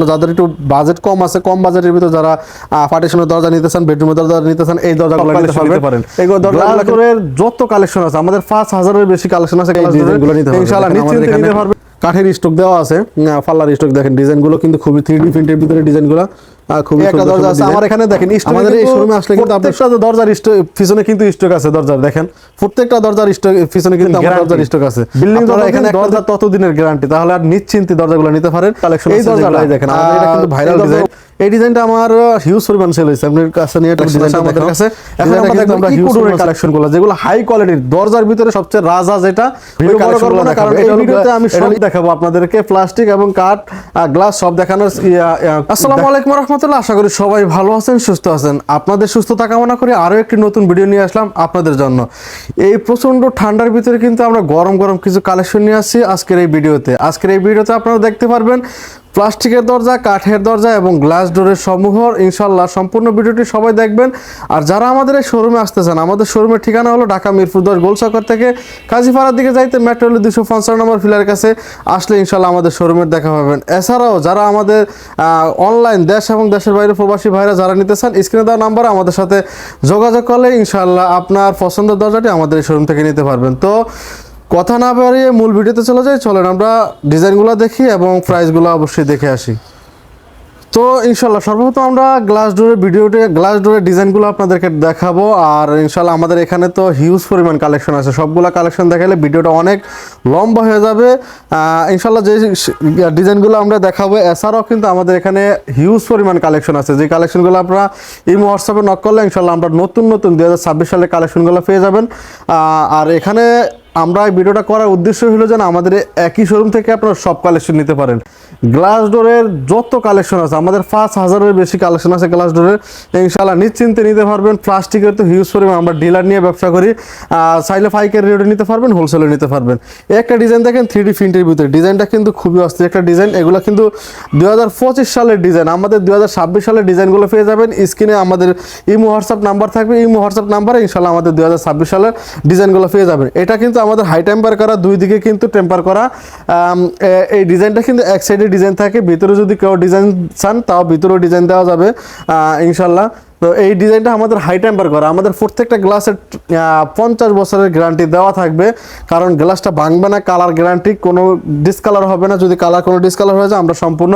যাদের একটু বাজেট কম আছে, কম বাজেটের ভিতরে যারা পার্টিশনের দরজা নিতে চান, বেডরুমের দরজা নিতে চান, এই দরজাগুলো নিতে পারেন। এইগুলো দরজাগুলোর যত কালেকশন আছে, আমাদের 5000-এর বেশি কালেকশন আছে, ডিজাইনগুলো নিতে পারবেন ইনশাআল্লাহ, নিশ্চিন্তে নিতে পারবেন। কাঠের স্টক দেওয়া আছে, পাল্লার স্টক দেখেন, ডিজাইনগুলো কিন্তু খুবই 3D প্রিন্টের ভিতরে ডিজাইনগুলো খুবই একটা দরজা আছে আমার এখানে দেখেন। আমাদের এই শোরুমে আসলে কিন্তু প্রত্যেকটা দরজার স্টক পিছনে কিন্তু স্টক আছে, দরজার দেখেন প্রত্যেকটা দরজার স্টক পিছনে কিন্তু আমার দরজার স্টক আছে। বিল্ডিং দরজা এখানে দরজা ততদিনের গ্যারান্টি, তাহলে আর নিশ্চিন্তে দরজাগুলো নিতে পারেন। কালেকশন এই দরজাটাই দেখেন, আমাদের এটা কিন্তু ভাইরাল ডিজাইন। এই ডিজাইনটা আমার হিউজ পরিমাণ সেল হয়েছে, আপনাদের কাছে নিয়ে একটা ডিজাইন আমাদের কাছে। এখন আমরা হিউজ কালেকশনগুলো যেগুলো হাই কোয়ালিটির, দরজার ভিতরে সবচেয়ে রাজা যেটা ভিডিও বড় করব না, কারণ এই ভিডিওতে আমি সব দেখাবো আপনাদেরকে, প্লাস্টিক এবং কাঠ গ্লাস সব দেখানোর। আসসালামু আলাইকুম ওয়া রাহমাতুল্লাহ, আশা করি সবাই ভালো আছেন, সুস্থ আছেন। আপনাদের সুস্থতা কামনা করে আরো একটি নতুন ভিডিও নিয়ে আসলাম আপনাদের জন্য। এই প্রচন্ড ঠান্ডার ভিতরে কিন্তু আমরা গরম গরম কিছু কালেকশন নিয়ে আসছি আজকের এই ভিডিওতে। আপনারা দেখতে পারবেন প্লাস্টিকের দরজা, কাঠের দরজা এবং গ্লাস ডোরের সমূহ। ইনশাল্লাহ সম্পূর্ণ ভিডিওটি সবাই দেখবেন। আর যারা আমাদের এই শোরুমে আসতেছেন, আমাদের শোরুমের ঠিকানা হলো ঢাকা মিরপুর 10 গোলচক্কর থেকে কাজীপাড়ার দিকে যাইতে মেট্রো রেল 250 নম্বর ফিলারের কাছে আসলে ইনশাল্লাহ আমাদের শোরুমের দেখা পাবেন। এছাড়াও যারা আমাদের অনলাইন দেশ এবং দেশের বাইরে প্রবাসী ভাইরা যারা নিতে চান, স্ক্রিনে দেওয়া নাম্বারে আমাদের সাথে যোগাযোগ করলে ইনশাল্লাহ আপনার পছন্দের দরজাটি আমাদের এই শোরুম থেকে নিতে পারবেন। তো কথা না বাড়িয়ে মূল ভিডিওতে চলে যাই, চলেন আমরা ডিজাইনগুলো দেখি এবং প্রাইসগুলো অবশ্যই দেখে আসি। তো ইনশাল্লাহ সর্বপ্রথম আমরা গ্লাস ডোরের ডিজাইনগুলো আপনাদেরকে দেখাবো। আর ইনশাল্লাহ আমাদের এখানে তো হিউজ পরিমাণ কালেকশন আছে, সবগুলো কালেকশন দেখালে ভিডিওটা অনেক লম্বা হয়ে যাবে। ইনশাল্লাহ যে ডিজাইনগুলো আমরা দেখাবো, এছাড়াও কিন্তু আমাদের এখানে হিউজ পরিমাণ কালেকশন আছে, যে কালেকশনগুলো আপনারা ইমো হোয়াটসঅ্যাপে নক করলে ইনশাল্লাহ আমরা নতুন 2026 সালের কালেকশনগুলো পেয়ে যাবেন। আর এখানে আমরা এই ভিডিওটা করার উদ্দেশ্য হলো যেন আমাদের একই শোরুম থেকে আপনারা সব কালেকশন নিতে পারেন। গ্লাস ডোরের যত কালেকশন আছে, আমাদের 5000-এর বেশি কালেকশন আছে গ্লাস ডোরের, ইনশাআল্লাহ নিশ্চিন্তে নিতে পারবেন। প্লাস্টিকের তো হিউজ পরিমাণ, আমরা ডিলার নিয়ে ব্যবসা করি, চাইলে পাইকারি রেটে নিতে পারবেন, হোলসেলে নিতে পারবেন। একটা ডিজাইন দেখেন 3D প্রিন্টের ভিতরে, ডিজাইনটা কিন্তু খুবই অস্থির একটা ডিজাইন। এগুলো কিন্তু 2025 সালের ডিজাইন, আমাদের 2026 সালের ডিজাইনগুলো পেয়ে যাবেন। স্ক্রিনে আমাদের ইমো হোয়াটসঅ্যাপ নাম্বার থাকবে, ইমো হোয়াটসঅ্যাপ নাম্বারে ইনশাআল্লাহ আমাদের 2026 সালের ডিজাইনগুলো পেয়ে যাবেন। এটা কিন্তু আমাদের হাই টেম্পার করা, দুই দিকে কিন্তু টেম্পার করা। এই ডিজাইনটা কিন্তু এক সাইডে ডিজাইন থাকে, ভিতরে যদি কেউ ডিজাইন চান তাও ভিতরেও ডিজাইন দেওয়া যাবে ইনশাল্লাহ। তো এই ডিজাইনটা আমাদের হাই টেম্পার করা, আমাদের প্রত্যেকটা গ্লাসের 50 বছরের গ্যারান্টি দেওয়া থাকবে, কারণ গ্লাসটা ভাঙবে না। কালার গ্যারান্টি, কোনো ডিসকালার হবে না। যদি কোনো ডিসকালার হয়ে যায় আমরা সম্পূর্ণ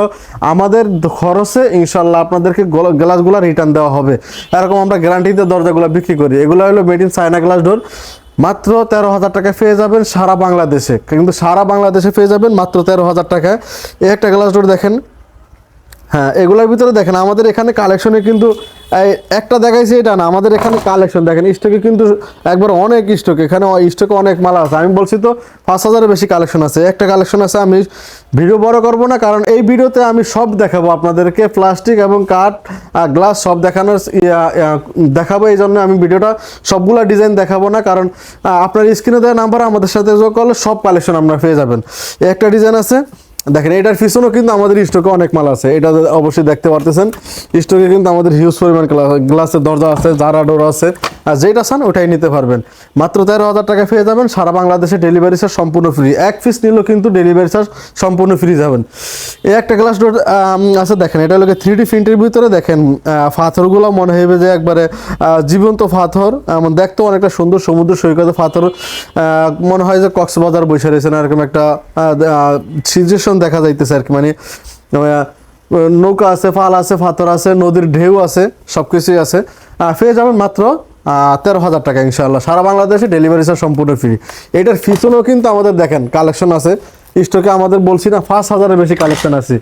আমাদের খরচে ইনশাল্লাহ আপনাদেরকে গ্লাসগুলো রিটার্ন দেওয়া হবে। এরকম আমরা গ্যারান্টিতে দরজাগুলো বিক্রি করি। এগুলো হলো made in China glass door, মাত্র 13,000 টাকায় পেয়ে যাবেন সারা বাংলাদেশে, কিন্তু সারা বাংলাদেশে পেয়ে যাবেন মাত্র 13,000 টাকায়। এই একটা গ্লাস ডোর দেখেন। হ্যাঁ, এগুলোর ভিতরে দেখেন আমাদের এখানে কালেকশনে কিন্তু একটা দেখাইছি এটা না, আমাদের এখানে কালেকশন দেখেন, স্টকে কিন্তু একবার অনেক স্টক, এখানে স্টকে অনেক মাল আছে। আমি বলছি তো 5000-এর বেশি কালেকশন আছে। একটা কালেকশন আছে, আমি ভিডিও বড় করব না, কারণ এই ভিডিওতে আমি সব দেখাবো আপনাদেরকে, প্লাস্টিক এবং কাঠ গ্লাস সব দেখাবো। এই জন্য আমি ভিডিওটা সবগুলা ডিজাইন দেখাবো না, কারণ আপনার স্ক্রিনে দেওয়া নাম্বারে আমাদের সাথে যোগ করলে সব কালেকশন আপনারা পেয়ে যাবেন। একটা ডিজাইন আছে দেখেন, এটার পিছনেও কিন্তু আমাদের স্টকে অনেক মাল আছে, এটা অবশ্যই দেখতে পারতেছেন। স্টকে কিন্তু আমাদের হিউজ পরিমাণ গ্লাসের দরজা আছে, জারা ডোর আছে, আর যেটা চান ওটাই নিতে পারবেন। মাত্র 13,000 টাকা পেয়ে যাবেন, সারা বাংলাদেশে ডেলিভারি চার্জ সম্পূর্ণ ফ্রি। এক পিস নিলেও কিন্তু ডেলিভারি চার্জ সম্পূর্ণ ফ্রি যাবেন। এই একটা গ্লাস ডোর আছে দেখেন, এটা হলো 3D প্রিন্টের ভিতরে। দেখেন পাথরগুলো মনে হবে যে একবারে জীবন্ত পাথর, এমন দেখতে অনেকটা সুন্দর, সমুদ্র সৈকতে পাথর মনে হয় যে কক্সবাজার বসে রয়েছে না, এরকম একটা সিচুয়েশন দেখা যাইতেছে আর কি। মানে নৌকা আছে, ফাল আছে, পাথর আছে, নদীর ঢেউ আছে, সবকিছুই আছে। পেয়ে যাবেন মাত্র 13,000 টাকা ইনশাআল্লাহ, সারা বাংলাদেশে ডেলিভারি চার্জ সম্পূর্ণ ফ্রি। এটার পিছনেও কিন্তু আমাদের দেখেন কালেকশন আছে স্টকে, আমাদের বলছি না 5000-এর বেশি কালেকশন আছে।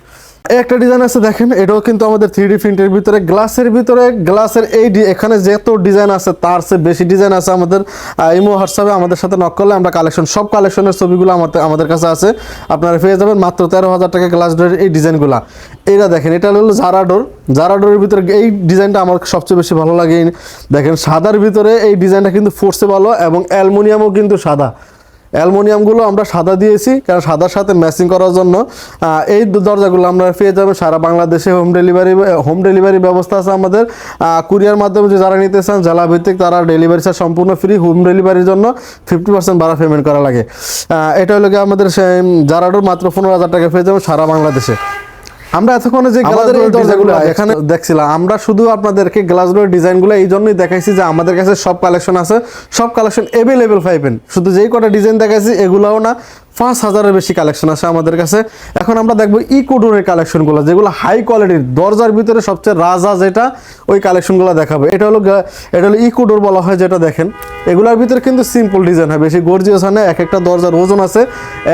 একটা ডিজাইন আছে দেখেন, এটাও কিন্তু আমাদের 3D প্রিন্টের ভিতরে, গ্লাসের এই এখানে যত ডিজাইন আছে তার চেয়ে বেশি ডিজাইন আছে। আমাদের ইমো হোয়াটসঅ্যাপে আমাদের সাথে নক করলে আমরা সব কালেকশনের ছবিগুলো আমাদের কাছে আছে, আপনারা পেয়ে যাবেন মাত্র 13,000 টাকা গ্লাস ডোরের এই ডিজাইনগুলো। এটা দেখেন, এটা হলো জারা ডোরের ভিতরে এই ডিজাইনটা আমার সবচেয়ে বেশি ভালো লাগে। দেখেন সাদার ভিতরে এই ডিজাইনটা কিন্তু ফোর্সে ভালো, এবং অ্যালুমিনিয়ামও কিন্তু সাদা। অ্যালুমিনিয়ামগুলো আমরা সাদা দিয়েছি, কারণ সাদার সাথে ম্যাচিং করার জন্য। এই দরজাগুলো আমরা পেয়ে যাবেন সারা বাংলাদেশে। হোম ডেলিভারি ব্যবস্থা আছে আমাদের। কুরিয়ার মাধ্যমে যারা নিতে চান জেলা ভিত্তিক, তারা ডেলিভারি চার্জ সম্পূর্ণ ফ্রি। হোম ডেলিভারির জন্য 50% ভাড়া পেমেন্ট করা লাগে। এটা হলো আমাদের জারা ডোর, মাত্র 15,000 টাকা পেয়ে যাবেন সারা বাংলাদেশে। আমরা এতক্ষণে যে গ্লাসগুলো দরজাগুলো এখানে দেখছিলাম, আমরা শুধু আপনাদেরকে গ্লাসগুলোর ডিজাইনগুলো এই জন্যই দেখাইছি যে আমাদের কাছে সব কালেকশন আছে, সব কালেকশন অ্যাভেলেবেল পাইবেন। শুধু যেই কটা ডিজাইন দেখাইছি এগুলোও না, 5000-এর বেশি কালেকশন আছে আমাদের কাছে। এখন আমরা দেখবো ইকোডোরের কালেকশনগুলো, যেগুলো হাই কোয়ালিটির, দরজার ভিতরে সবচেয়ে রাজা যেটা, ওই কালেকশনগুলো দেখাবো। এটা হলো ইকোডোর বলা হয়, যেটা দেখেন এগুলোর ভিতরে কিন্তু সিম্পল ডিজাইন হয়, বেশি গর্জিয়াস হয় না। এক একটা দরজার ওজন আছে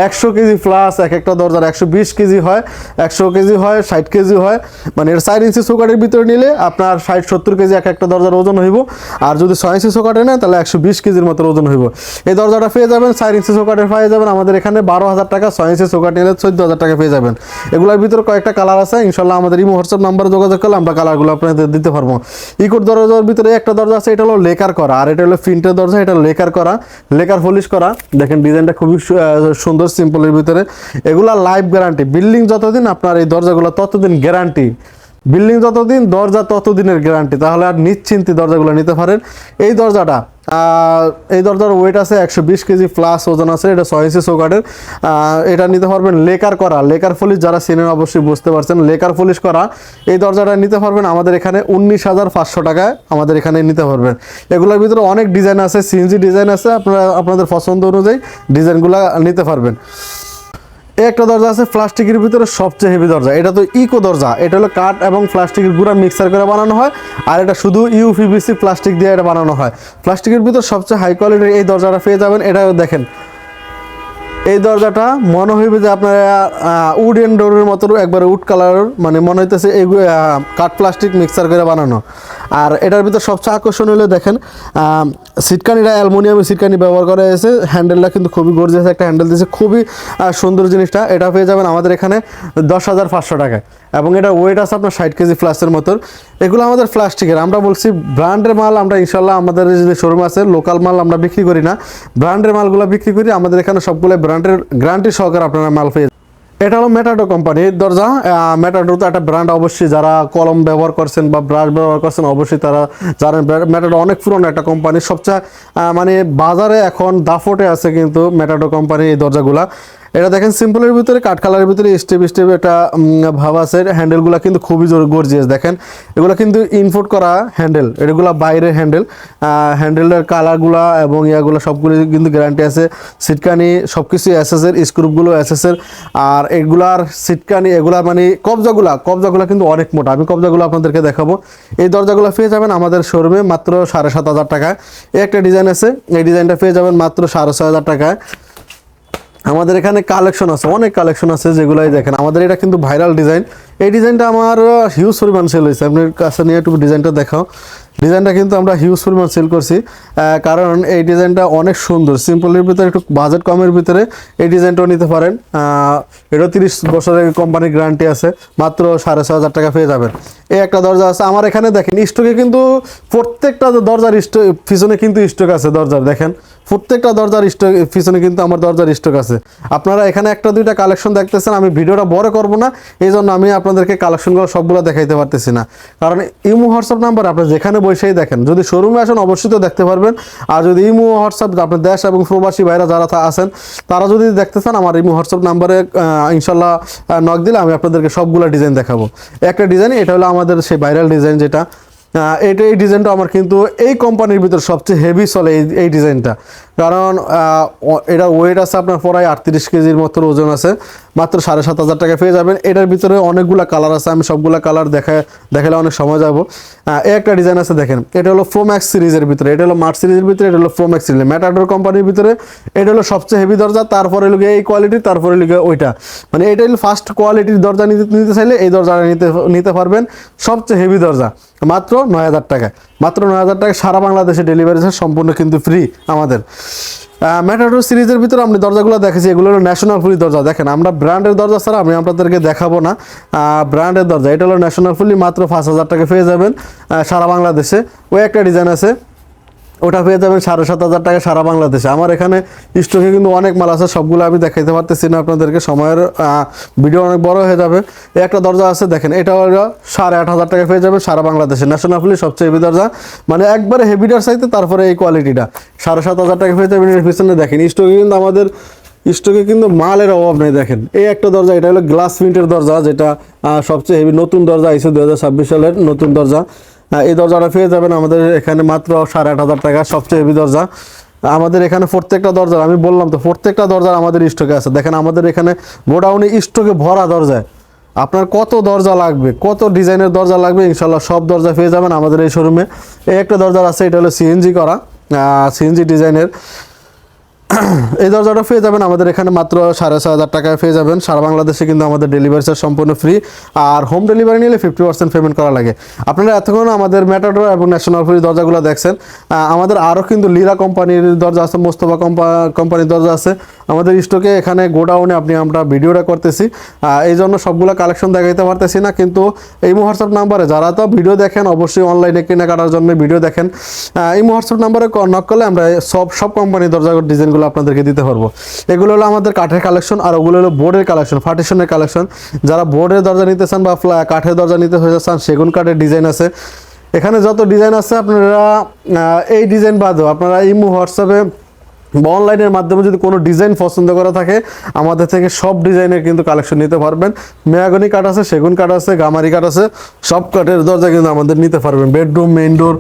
100 কেজি প্লাস, এক একটা দরজার 120 কেজি হয়, 100 কেজি হয়, 60 কেজি হয়। মানে এর 4 ইঞ্চি চৌকাঠের ভিতরে নিলে আপনার 60-70 কেজি এক একটা দরজার ওজন হইব। আর যদি 6 ইঞ্চি চৌকাঠে নেয় তাহলে 120 কেজির মতো ওজন হইব। এই দরজাটা পেয়ে যাবেন 4 ইঞ্চি চৌকাঠের পেয়ে যাবেন আমাদের এখানে 12,000 টাকা, 6 ইঞ্চি চৌকাঠ নিলে 14,000 টাকা পেয়ে যাবেন। এগুলোর ভিতরে কয়েকটা কালার আছে, ইনশাল্লাহ আমাদের ইমো হোয়াটসঅ্যাপ নাম্বারে যোগাযোগ করলে আমরা কালারগুলো আপনাদের দিতে পারবো। ইকোর দরজার ভিতরে একটা দরজা আছে, এটা হলো লেকার করা, আর এটা হলো প্রিন্টের দরজা, এটা লেকার করা, লেকার পলিশ করা। দেখেন ডিজাইনটা খুবই সুন্দর, সিম্পলের ভিতরে। এগুলা লাইফ গ্যারান্টি, বিল্ডিং যতদিন আপনার এই দরজাগুলো ততদিন গ্যারান্টি, বিল্ডিং যতদিন দরজা ততদিনের গ্যারান্টি। তাহলে আর নিশ্চিন্তে দরজাগুলো নিতে পারেন। এই দরজাটা, এই দরজার ওয়েট আছে 120 কেজি প্লাস ওজন আছে। এটা 6 ইঞ্চি চৌকাঠের, এটা নিতে পারবেন লেকার করা, লেকার পলিশ যারা চেনেন অবশ্যই বুঝতে পারছেন, লেকার পলিশ করা এই দরজাটা নিতে পারবেন আমাদের এখানে 19,500 টাকায় আমাদের এখানে নিতে পারবেন। এগুলোর ভিতরে অনেক ডিজাইন আছে, সিএনজি ডিজাইন আছে, আপনারা আপনাদের পছন্দ অনুযায়ী ডিজাইনগুলো নিতে পারবেন। একটা দরজা আছে প্লাস্টিকের ভিতরে সবচেয়ে হেভি দরজা, এটা তো ইকো দরজা। এটা হলো কাঠ এবং প্লাস্টিকের গুঁড়া মিক্সার করে বানানো হয়, আর এটা শুধু ইউপিভিসি প্লাস্টিক দিয়ে এটা বানানো হয়। প্লাস্টিকের ভিতর সবচেয়ে হাই কোয়ালিটির এই দরজাটা পেয়ে যাবেন। এটা দেখেন, এই দরজাটা মনে হইবে যে আপনার উড এন্ড ডোরের মতো, একবারে উড কালার, মানে মনে হইতেছে এই কাঠ প্লাস্টিক মিক্সার করে বানানো। আর এটার ভিতর সবচেয়ে আকর্ষণ হলো দেখেন সিটকানিটা অ্যালুমিনিয়ামের সিটকানি ব্যবহার করা হয়েছে। হ্যান্ডেলটা কিন্তু খুবই গর্জিয়াস একটা হ্যান্ডেল দিয়েছে, খুবই সুন্দর জিনিসটা। এটা পেয়ে যাবেন আমাদের এখানে 10,500 টাকায়, এবং এটা ওয়েট আছে আপনার 60 কেজি প্লাসের মতন। এগুলো আমাদের প্লাস্টিকের, আমরা বলছি ব্র্যান্ডের মাল আমরা ইনশাল্লাহ আমাদের যে শোরুম আছে লোকাল মাল আমরা বিক্রি করি না, ব্র্যান্ডের মালগুলো বিক্রি করি। আমাদের এখানে সবগুলো ব্র্যান্ডের গ্যারান্টি সহকারে আপনারা মাল পেয়ে। এটা হলো মেটাডো কোম্পানির দরজা। মেটাডো তো একটা ব্র্যান্ড, অবশ্যই যারা কলম ব্যবহার করছেন বা ব্রাশ ব্যবহার করছেন অবশ্যই তারা জানেন। মেটাডো অনেক পুরনো একটা কোম্পানি, সবচেয়ে মানে বাজারে এখন দাফটে আছে কিন্তু মেটাডো কোম্পানির এই দরজাগুলা। এটা দেখেন সিম্পলের ভিতরে কাঠ কালারের ভিতরে স্টেপ স্টেপ একটা ভাব আছে। হ্যান্ডেলগুলো কিন্তু খুবই গর্জিয়াস, দেখেন এগুলো কিন্তু ইনপুট করা হ্যান্ডেল, এগুলো বাইরের হ্যান্ডেল। হ্যান্ডেলের কালারগুলো এবং ইয়াগুলো সবগুলো কিন্তু গ্যারান্টি আছে। সিটকানি সব কিছু এসএসের, স্ক্রুপগুলো এসএসের। আর এগুলার সিটকানি, এগুলার মানে কবজাগুলো কিন্তু অনেক মোটা। আমি কবজাগুলো আপনাদেরকে দেখাবো। এই দরজাগুলো পেয়ে যাবেন আমাদের শোরুমে মাত্র 7,500 টাকায়। এই একটা ডিজাইন আছে, এই ডিজাইনটা পেয়ে যাবেন মাত্র 6,500 টাকায়। আমাদের এখানে কালেকশন আছে, অনেক কালেকশন আছে, যেগুলাই দেখেন আমাদের এটা কিন্তু ভাইরাল ডিজাইন। এই ডিজাইনটা আমার হিউজ পরিমাণ সেল হয়েছে। আপনার কাছে নিয়ে একটু ডিজাইনটা দেখাও। ডিজাইনটা কিন্তু আমরা হিউজ পরিমাণ সেল করছি, কারণ এই ডিজাইনটা অনেক সুন্দর। সিম্পলের ভিতরে একটু বাজেট কমের ভিতরে এই ডিজাইনটাও নিতে পারেন। এটা 30 বছরের কোম্পানির গ্যারান্টি আছে, মাত্র 6,500 টাকা পেয়ে যাবেন। এই একটা দরজা আছে আমার এখানে, দেখেন স্টকে কিন্তু প্রত্যেকটা দরজার পিছনে কিন্তু স্টক আছে। দরজার দেখেন প্রত্যেকটা দরজার স্টক পিছনে কিন্তু আমার দরজার স্টক আছে। আপনারা এখানে একটা দুইটা কালেকশন দেখতেছেন, আমি ভিডিওটা বড় করব না, এই জন্য আমি আপনাদেরকে কালেকশনগুলো সবগুলো দেখাইতে পারতেছি না। কারণ ইমো হোয়াটসঅ্যাপ নাম্বার আপনি যেখানে বসেই দেখেন, যদি শোরুমে আসেন অবশ্যই তো দেখতে পারবেন। আর যদি ইমো হোয়াটসঅ্যাপ আপনার দেশ এবং প্রবাসী ভাইরা যারা আছেন তারা যদি দেখতে চান, আমার ইমো হোয়াটসঅ্যাপ নাম্বারে ইনশাল্লাহ নক দিলে আমি আপনাদেরকে সবগুলো ডিজাইন দেখাবো। একটা ডিজাইন, এটা হলো আমাদের সেই ভাইরাল ডিজাইন যেটা, এই ডিজাইনটা আমার কিন্তু এই কোম্পানির ভিতরে সবচেয়ে হেভি চলে এই ডিজাইনটা। কারণ এটা ওয়েট আছে আপনার প্রায় 38 কেজির মতো ওজন আছে, মাত্র 7,500 টাকা পেয়ে যাবেন। এটার ভিতরে অনেকগুলো কালার আছে, আমি সবগুলো কালার দেখালে অনেক সময় যাবো। এই একটা ডিজাইন আছে দেখেন, এটা হলো প্রোম্যাক্স সিরিজের ভিতরে, এটা হলো মার্চ সিরিজের ভিতরে, এটা হলো প্রোম্যাক্স সিরিজ ম্যাটাডোর কোম্পানির ভিতরে। এটা হলো সবচেয়ে হেভি দরজা, তারপরে লিগে এই কোয়ালিটি, তারপরে লিগে ওইটা, মানে এটা হলো ফার্স্ট কোয়ালিটির দরজা নিতে চাইলে এই দরজাটা নিতে পারবেন। সবচেয়ে হেভি দরজা মাত্র 9,000 টাকায়, মাত্র 9,000 টাকায় সারা বাংলাদেশে ডেলিভারি সম্পূর্ণ কিন্তু ফ্রি আমাদের। ম্যাটাডোর সিরিজের ভিতরে আপনি দরজাগুলো দেখেছি, এগুলো হলো ন্যাশনাল ফুলি দরজা। দেখেন আমরা ব্র্যান্ডের দরজা ছাড়া আমি আপনাদেরকে দেখাবো না, ব্র্যান্ডের দরজা। এটা হলো ন্যাশনাল ফুলি, মাত্র 5,000 টাকা পেয়ে যাবেন সারা বাংলাদেশে। ওই একটা ডিজাইন আছে, ওটা পেয়ে যাবেন 7,500 টাকা সারা বাংলাদেশে। আমার এখানে স্টকে কিন্তু অনেক মাল আছে, সবগুলো আমি দেখাইতে পারতেছি না আপনাদেরকে, সময়ের ভিডিও অনেক বড় হয়ে যাবে। একটা দরজা আছে দেখেন, এটা হলো 8,500 টাকা পেয়ে যাবেন সারা বাংলাদেশে। ন্যাশনাল ফুলি সবচেয়ে হেভি দরজা, মানে একবারে হেভিটার চাইতে তারপরে এই কোয়ালিটিটা 7,500 টাকা পেয়ে যাবেন। এর পিছনে দেখেন স্টকে কিন্তু আমাদের স্টকে কিন্তু মালের অভাব নেই। দেখেন এই একটা দরজা, এটা হলো গ্লাস প্রিন্টের দরজা, যেটা সবচেয়ে হেভি নতুন দরজা আইছে 2026 সালের নতুন দরজা। এই দরজাটা পেয়ে যাবেন আমাদের এখানে মাত্র 8,500 টাকা, সবচেয়ে হেভি দরজা। আমাদের এখানে প্রত্যেকটা দরজা, আমি বললাম তো প্রত্যেকটা দরজা আমাদের স্টকে আছে। দেখেন আমাদের এখানে গোডাউনে স্টকে ভরা দরজায়। আপনার কত দরজা লাগবে, কত ডিজাইনের দরজা লাগবে, ইনশাল্লাহ সব দরজা পেয়ে যাবেন আমাদের এই শোরুমে। এই একটা দরজা আছে, এটা হলো সিএনজি করা, সিএনজি ডিজাইনের। এই দরজাটা পেয়ে যাবেন আমাদের এখানে মাত্র 6,500 টাকায় পেয়ে যাবেন। সারা বাংলাদেশে কিন্তু আমাদের ডেলিভারি চার্জ সম্পূর্ণ ফ্রি, আর হোম ডেলিভারি নিলে 50% পেমেন্ট করা লাগে। আপনারা এতক্ষণ আমাদের ম্যাটাডোর এবং ন্যাশনাল ফ্রি দরজাগুলো দেখছেন। আমাদের আরও কিন্তু লিরা কোম্পানির দরজা আছে, মোস্তফা কোম্পানির দরজা আছে আমাদের স্টকে। এখানে গোডাউনে আমরা ভিডিওটা করতেছি, এই জন্য সবগুলো কালেকশন দেখাইতে পারতেছি না, কিন্তু এই হোয়াটসঅ্যাপ নাম্বারে যারা তো ভিডিও দেখেন, অবশ্যই অনলাইনে কেনাকাটার জন্য ভিডিও দেখেন, এই হোয়াটসঅ্যাপ নাম্বারে নক করলে আমরা সব কোম্পানির দরজার ডিজাইনগুলো আপনাদেরকে দিতে পারবো। এগুলো হলো আমাদের কাঠের কালেকশন, আর ওগুলো হলো বোর্ডের কালেকশন, পার্টিশনের কালেকশন। যারা বোর্ডের দরজা নিতে চান বা কাঠের দরজা নিতে চান, সেগুন কাঠের ডিজাইন আছে এখানে। যত ডিজাইন আছে আপনারা এই ডিজাইন বাদেও আপনারা ইমো, হোয়াটসঅ্যাপে বা অনলাইনের মাধ্যমে যদি কোনো ডিজাইন পছন্দ করা থাকে, আমাদের থেকে সব ডিজাইনের কিন্তু কালেকশন নিতে পারবেন। মেয়াগনি কাঠ আছে, সেগুন কাঠ আছে, গামারি কাঠ আছে, সব কাঠের দরজা কিন্তু আমাদের নিতে পারবেন। বেডরুম, মেইন ডোর,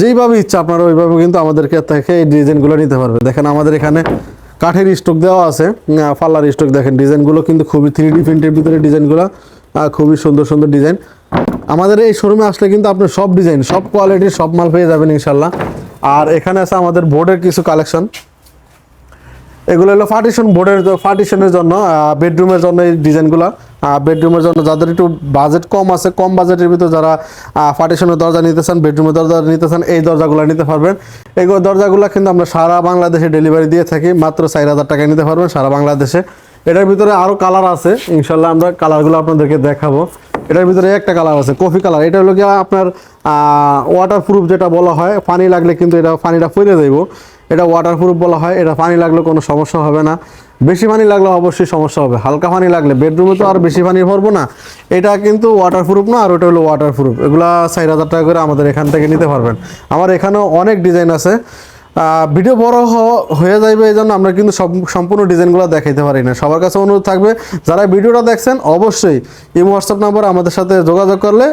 যেইভাবে ইচ্ছা আপনারা ওইভাবে কিন্তু আমাদেরকে থেকে এই ডিজাইনগুলো নিতে পারবেন। দেখেন আমাদের এখানে কাঠের স্টক দেওয়া আছে, পাল্লার স্টক। দেখেন ডিজাইনগুলো কিন্তু খুবই 3D প্রিন্টের ভিতরে ডিজাইনগুলো, খুবই সুন্দর সুন্দর ডিজাইন। আমাদের এই শোরুমে আসলে কিন্তু আপনি সব ডিজাইন, সব কোয়ালিটির সব মাল পেয়ে যাবেন ইনশাল্লাহ। আর এখানে আছে আমাদের বোর্ডের কিছু কালেকশন। এগুলো হলো পার্টিশনের জন্য, বেডরুমের জন্য এই ডিজাইনগুলো। বেডরুমের জন্য যাদের একটু বাজেট কম আছে, কম বাজেটের ভিতরে যারা পার্টিশনের দরজা নিতে চান, বেডরুমের দরজা নিতে চান, এই দরজাগুলো নিতে পারবেন। এই দরজাগুলো কিন্তু আমরা সারা বাংলাদেশে ডেলিভারি দিয়ে থাকি, মাত্র 4,000 টাকায় নিতে পারবেন সারা বাংলাদেশে। এটার ভিতরে আরও কালার আছে, ইনশাল্লাহ আমরা কালারগুলো আপনাদেরকে দেখাবো। এটার ভিতরে একটা কালার আছে কফি কালার, এটা হলো গিয়ে আপনার ওয়াটারপ্রুফ যেটা বলা হয়। পানি লাগলে কিন্তু এটা পানিটা ফেলে দেবো, এটা ওয়াটারপ্রুফ বলা হয়। এটা পানি লাগলে কোনো সমস্যা হবে না, বেশি পানি লাগলে অবশ্যই সমস্যা হবে। হালকা পানি লাগলে, বেডরুমে তো আর বেশি পানি ভরবো না, এটা কিন্তু ওয়াটারপ্রুফ না, আর ওটা হলো ওয়াটারপ্রুফ। এগুলা 4,000 টাকা করে আমাদের এখান থেকে নিতে পারবেন। আমার এখানেও অনেক ডিজাইন আছে, ভিডিও বড় হয়ে যাবে, এই জন্য আমরা কিন্তু সম্পূর্ণ ডিজাইনগুলো দেখাইতে পারি না। সবার কাছে অনুরোধ থাকবে, যারা ভিডিওটা দেখছেন অবশ্যই এই হোয়াটসঅ্যাপ নাম্বার আমাদের সাথে যোগাযোগ করলে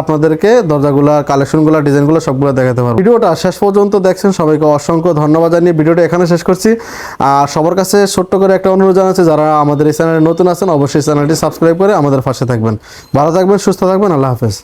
আপনাদেরকে দরজাগুলো, কালেকশনগুলো, ডিজাইনগুলো সবগুলো দেখাতে পারবো। ভিডিওটা শেষ পর্যন্ত দেখছেন, সবাইকে অসংখ্য ধন্যবাদ জানিয়ে ভিডিওটা এখানে শেষ করছি। আর সবার কাছে ছোট্ট করে একটা অনুরোধ জানাচ্ছি, যারা আমাদের এই চ্যানেলে নতুন আছেন অবশ্যই চ্যানেলটি সাবস্ক্রাইব করে আমাদের পাশে থাকবেন। ভালো থাকবেন, সুস্থ থাকবেন, আল্লাহ হাফেজ।